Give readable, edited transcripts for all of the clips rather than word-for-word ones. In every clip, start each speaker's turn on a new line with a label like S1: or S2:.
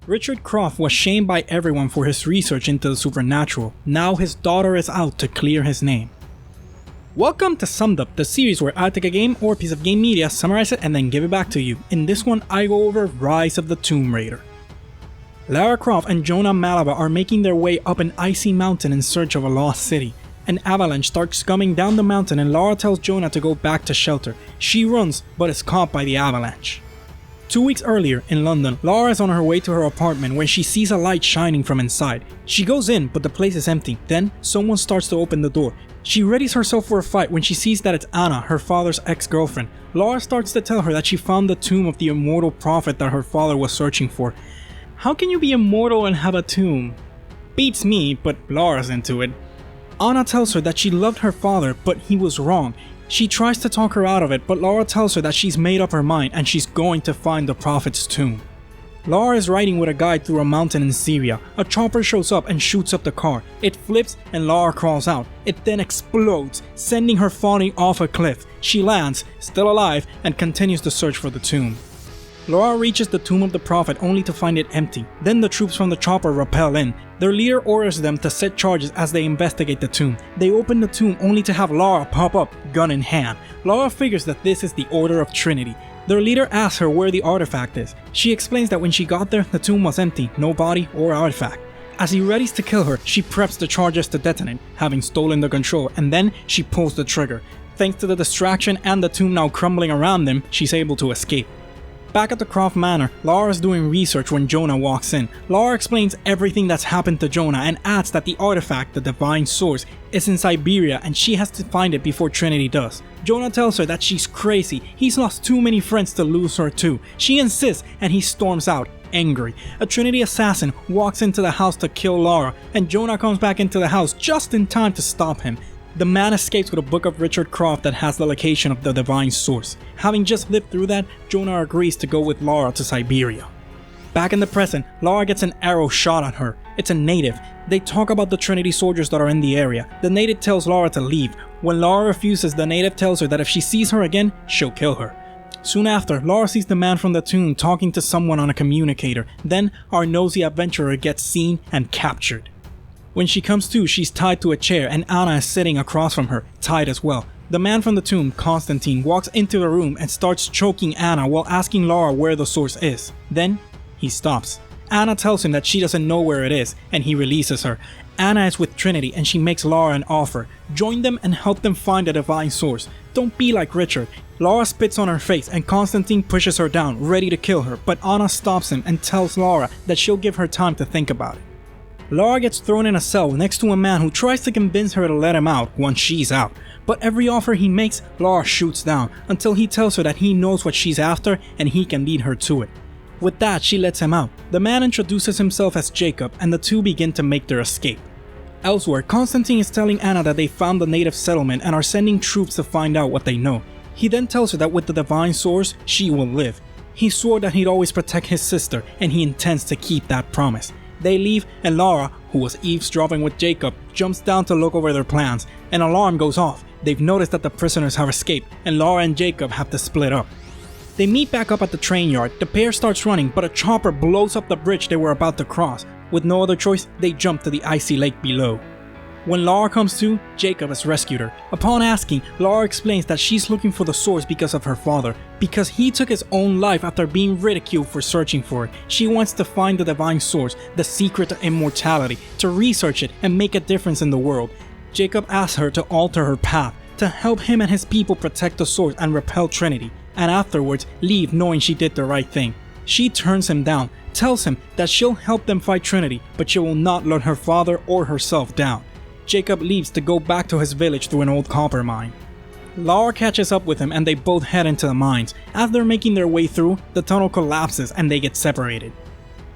S1: Richard Croft was shamed by everyone for his research into the supernatural. Now his daughter is out to clear his name. Welcome to Summed Up, the series where I take a game or piece of game media, summarize it, and then give it back to you. In this one, I go over Rise of the Tomb Raider. Lara Croft and Jonah Malava are making their way up an icy mountain in search of a lost city. An avalanche starts coming down the mountain and Lara tells Jonah to go back to shelter. She runs, but is caught by the avalanche. 2 weeks earlier, in London, Lara is on her way to her apartment when she sees a light shining from inside. She goes in, but the place is empty. Then, someone starts to open the door. She readies herself for a fight when she sees that it's Anna, her father's ex-girlfriend. Lara starts to tell her that she found the tomb of the immortal prophet that her father was searching for. How can you be immortal and have a tomb? Beats me, but Lara's into it. Anna tells her that she loved her father, but he was wrong. She tries to talk her out of it, but Lara tells her that she's made up her mind and she's going to find the prophet's tomb. Lara is riding with a guide through a mountain in Siberia. A chopper shows up and shoots up the car. It flips and Lara crawls out. It then explodes, sending her falling off a cliff. She lands, still alive, and continues to search for the tomb. Lara reaches the tomb of the prophet only to find it empty. Then the troops from the chopper rappel in. Their leader orders them to set charges as they investigate the tomb. They open the tomb only to have Lara pop up, gun in hand. Lara figures that this is the Order of Trinity. Their leader asks her where the artifact is. She explains that when she got there, the tomb was empty, no body or artifact. As he readies to kill her, she preps the charges to detonate, having stolen the control, and then she pulls the trigger. Thanks to the distraction and the tomb now crumbling around them, she's able to escape. Back at the Croft Manor, Lara is doing research when Jonah walks in. Lara explains everything that's happened to Jonah and adds that the artifact, the divine source, is in Siberia and she has to find it before Trinity does. Jonah tells her that she's crazy, he's lost too many friends to lose her too. She insists and he storms out, angry. A Trinity assassin walks into the house to kill Lara and Jonah comes back into the house just in time to stop him. The man escapes with a book of Richard Croft that has the location of the divine source. Having just lived through that, Jonah agrees to go with Lara to Siberia. Back in the present, Lara gets an arrow shot at her. It's a native. They talk about the Trinity soldiers that are in the area. The native tells Lara to leave. When Lara refuses, the native tells her that if she sees her again, she'll kill her. Soon after, Lara sees the man from the tomb talking to someone on a communicator. Then, our nosy adventurer gets seen and captured. When she comes to, she's tied to a chair and Anna is sitting across from her, tied as well. The man from the tomb, Constantine, walks into the room and starts choking Anna while asking Lara where the source is. Then, he stops. Anna tells him that she doesn't know where it is, and he releases her. Anna is with Trinity and she makes Lara an offer. Join them and help them find the divine source. Don't be like Richard. Lara spits on her face and Constantine pushes her down, ready to kill her, but Anna stops him and tells Lara that she'll give her time to think about it. Lara gets thrown in a cell next to a man who tries to convince her to let him out once she's out. But every offer he makes, Lara shoots down until he tells her that he knows what she's after and he can lead her to it. With that, she lets him out. The man introduces himself as Jacob and the two begin to make their escape. Elsewhere, Constantine is telling Anna that they found the native settlement and are sending troops to find out what they know. He then tells her that with the divine source, she will live. He swore that he'd always protect his sister and he intends to keep that promise. They leave and Lara, who was eavesdropping with Jacob, jumps down to look over their plans. An alarm goes off. They've noticed that the prisoners have escaped and Lara and Jacob have to split up. They meet back up at the train yard. The pair starts running, but a chopper blows up the bridge they were about to cross. With no other choice, they jump to the icy lake below. When Lara comes to, Jacob has rescued her. Upon asking, Lara explains that she's looking for the source because of her father. Because he took his own life after being ridiculed for searching for it. She wants to find the divine source, the secret to immortality, to research it and make a difference in the world. Jacob asks her to alter her path, to help him and his people protect the source and repel Trinity, and afterwards leave knowing she did the right thing. She turns him down, tells him that she'll help them fight Trinity, but she will not let her father or herself down. Jacob leaves to go back to his village through an old copper mine. Lara catches up with him and they both head into the mines. As they're making their way through, the tunnel collapses and they get separated.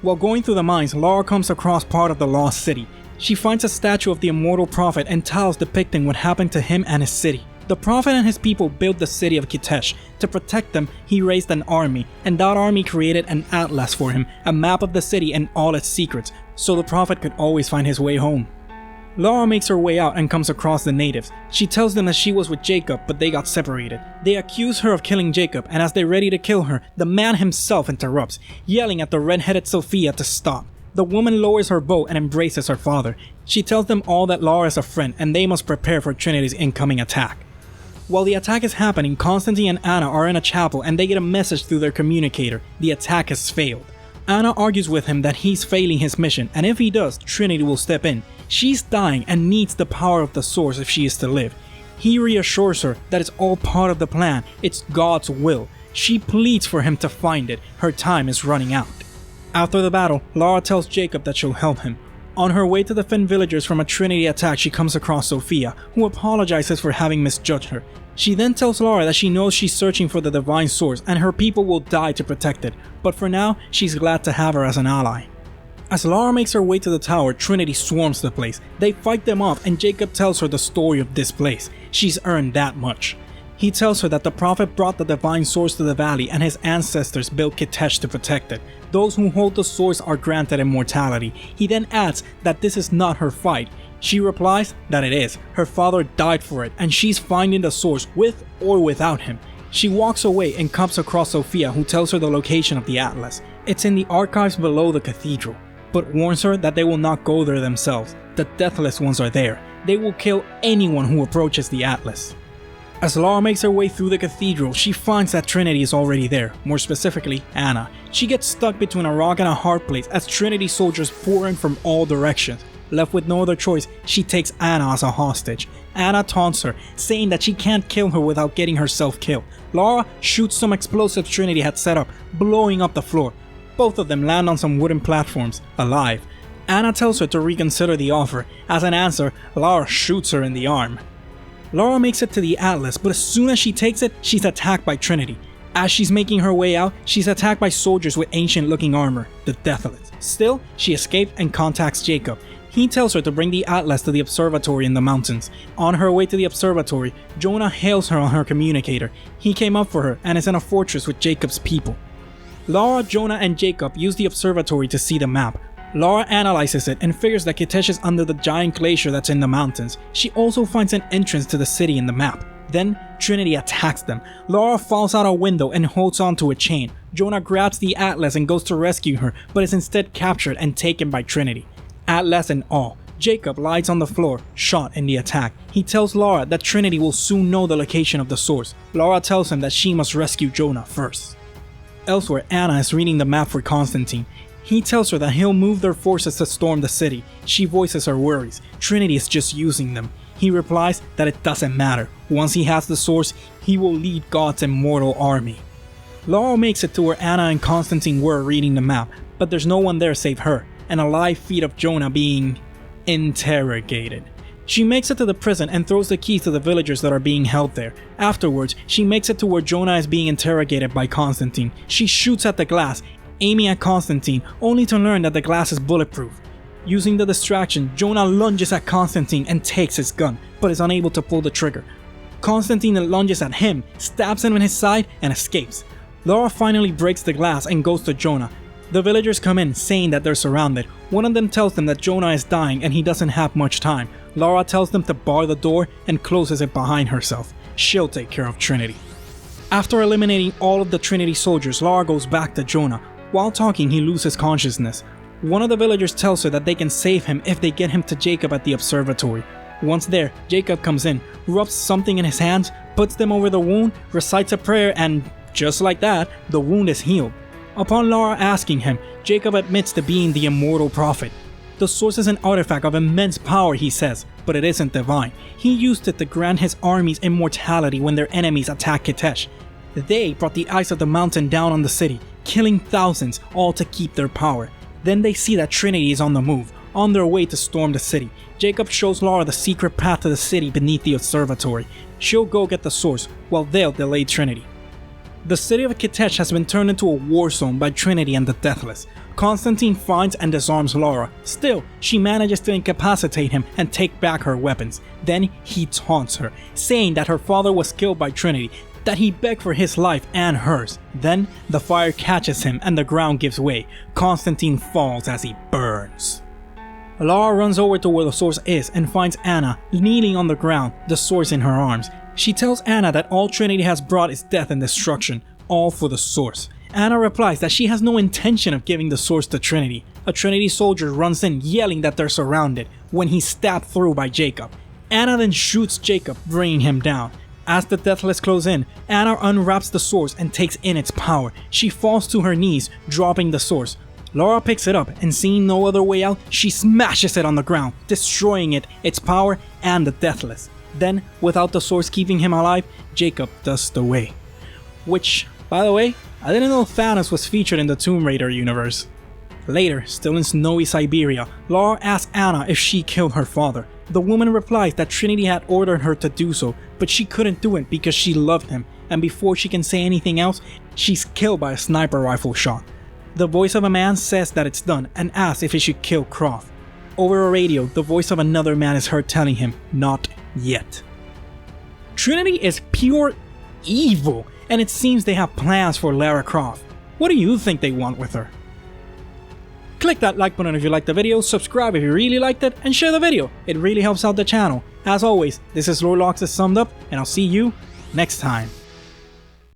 S1: While going through the mines, Lara comes across part of the lost city. She finds a statue of the immortal prophet and tiles depicting what happened to him and his city. The prophet and his people built the city of Kitesh. To protect them, he raised an army, and that army created an atlas for him, a map of the city and all its secrets, so the prophet could always find his way home. Laura makes her way out and comes across the natives. She tells them that she was with Jacob, but they got separated. They accuse her of killing Jacob, and as they're ready to kill her, the man himself interrupts, yelling at the red-headed Sophia to stop. The woman lowers her bow and embraces her father. She tells them all that Laura is a friend and they must prepare for Trinity's incoming attack. While the attack is happening, Constantine and Anna are in a chapel and they get a message through their communicator. The attack has failed. Anna argues with him that he's failing his mission, and if he does, Trinity will step in. She's dying and needs the power of the source if she is to live. He reassures her that it's all part of the plan, it's God's will. She pleads for him to find it, her time is running out. After the battle, Laura tells Jacob that she'll help him. On her way to defend villagers from a Trinity attack, she comes across Sophia, who apologizes for having misjudged her. She then tells Laura that she knows she's searching for the divine source and her people will die to protect it, but for now, she's glad to have her as an ally. As Laura makes her way to the tower, Trinity swarms the place. They fight them off and Jacob tells her the story of this place. She's earned that much. He tells her that the prophet brought the divine source to the valley and his ancestors built Kitesh to protect it. Those who hold the source are granted immortality. He then adds that this is not her fight. She replies that it is. Her father died for it and she's finding the source with or without him. She walks away and comes across Sophia, who tells her the location of the Atlas. It's in the archives below the cathedral, but warns her that they will not go there themselves. The Deathless Ones are there. They will kill anyone who approaches the Atlas. As Laura makes her way through the cathedral, she finds that Trinity is already there, more specifically, Anna. She gets stuck between a rock and a hard place as Trinity soldiers pour in from all directions. Left with no other choice, she takes Anna as a hostage. Anna taunts her, saying that she can't kill her without getting herself killed. Laura shoots some explosives Trinity had set up, blowing up the floor. Both of them land on some wooden platforms, alive. Anna tells her to reconsider the offer. As an answer, Laura shoots her in the arm. Laura makes it to the Atlas, but as soon as she takes it, she's attacked by Trinity. As she's making her way out, she's attacked by soldiers with ancient-looking armor, the Deathless. Still, she escapes and contacts Jacob. He tells her to bring the Atlas to the observatory in the mountains. On her way to the observatory, Jonah hails her on her communicator. He came up for her and is in a fortress with Jacob's people. Laura, Jonah, and Jacob use the observatory to see the map. Laura analyzes it and figures that Kitesh is under the giant glacier that's in the mountains. She also finds an entrance to the city in the map. Then, Trinity attacks them. Laura falls out a window and holds onto a chain. Jonah grabs the Atlas and goes to rescue her, but is instead captured and taken by Trinity. Atlas and all, Jacob lies on the floor, shot in the attack. He tells Laura that Trinity will soon know the location of the source. Laura tells him that she must rescue Jonah first. Elsewhere, Anna is reading the map for Constantine. He tells her that he'll move their forces to storm the city. She voices her worries. Trinity is just using them. He replies that it doesn't matter. Once he has the source, he will lead God's immortal army. Laura makes it to where Anna and Constantine were reading the map, but there's no one there save her, and a live feed of Jonah being interrogated. She makes it to the prison and throws the keys to the villagers that are being held there. Afterwards, she makes it to where Jonah is being interrogated by Constantine. She shoots at the glass, aiming at Constantine, only to learn that the glass is bulletproof. Using the distraction, Jonah lunges at Constantine and takes his gun, but is unable to pull the trigger. Constantine lunges at him, stabs him in his side, and escapes. Laura finally breaks the glass and goes to Jonah. The villagers come in, saying that they're surrounded. One of them tells them that Jonah is dying and he doesn't have much time. Laura tells them to bar the door and closes it behind herself. She'll take care of Trinity. After eliminating all of the Trinity soldiers, Laura goes back to Jonah. While talking, he loses consciousness. One of the villagers tells her that they can save him if they get him to Jacob at the observatory. Once there, Jacob comes in, rubs something in his hands, puts them over the wound, recites a prayer, and just like that, the wound is healed. Upon Laura asking him, Jacob admits to being the immortal prophet. The source is an artifact of immense power, he says, but it isn't divine. He used it to grant his armies immortality when their enemies attacked Kitesh. They brought the ice of the mountain down on the city, killing thousands, all to keep their power. Then they see that Trinity is on the move, on their way to storm the city. Jacob shows Laura the secret path to the city beneath the observatory. She'll go get the source, while they'll delay Trinity. The city of Kitesh has been turned into a war zone by Trinity and the Deathless. Constantine finds and disarms Laura. Still, she manages to incapacitate him and take back her weapons. Then he taunts her, saying that her father was killed by Trinity, that he begged for his life and hers. Then, the fire catches him and the ground gives way. Constantine falls as he burns. Lara runs over to where the source is and finds Anna kneeling on the ground, the source in her arms. She tells Anna that all Trinity has brought is death and destruction, all for the source. Anna replies that she has no intention of giving the source to Trinity. A Trinity soldier runs in yelling that they're surrounded when he's stabbed through by Jacob. Anna then shoots Jacob, bringing him down. As the Deathless close in, Anna unwraps the source and takes in its power. She falls to her knees, dropping the source. Lara picks it up and seeing no other way out, she smashes it on the ground, destroying it, its power, and the Deathless. Then, without the source keeping him alive, Jacob dusts away. Which, by the way, I didn't know Thanos was featured in the Tomb Raider universe. Later, still in snowy Siberia, Lara asks Anna if she killed her father. The woman replies that Trinity had ordered her to do so, but she couldn't do it because she loved him, and before she can say anything else, she's killed by a sniper rifle shot. The voice of a man says that it's done and asks if he should kill Croft. Over a radio, the voice of another man is heard telling him, "Not yet." Trinity is pure evil, and it seems they have plans for Lara Croft. What do you think they want with her? Click that like button if you liked the video, subscribe if you really liked it, and share the video. It really helps out the channel. As always, this is Lord Lox's Summed Up, and I'll see you next time.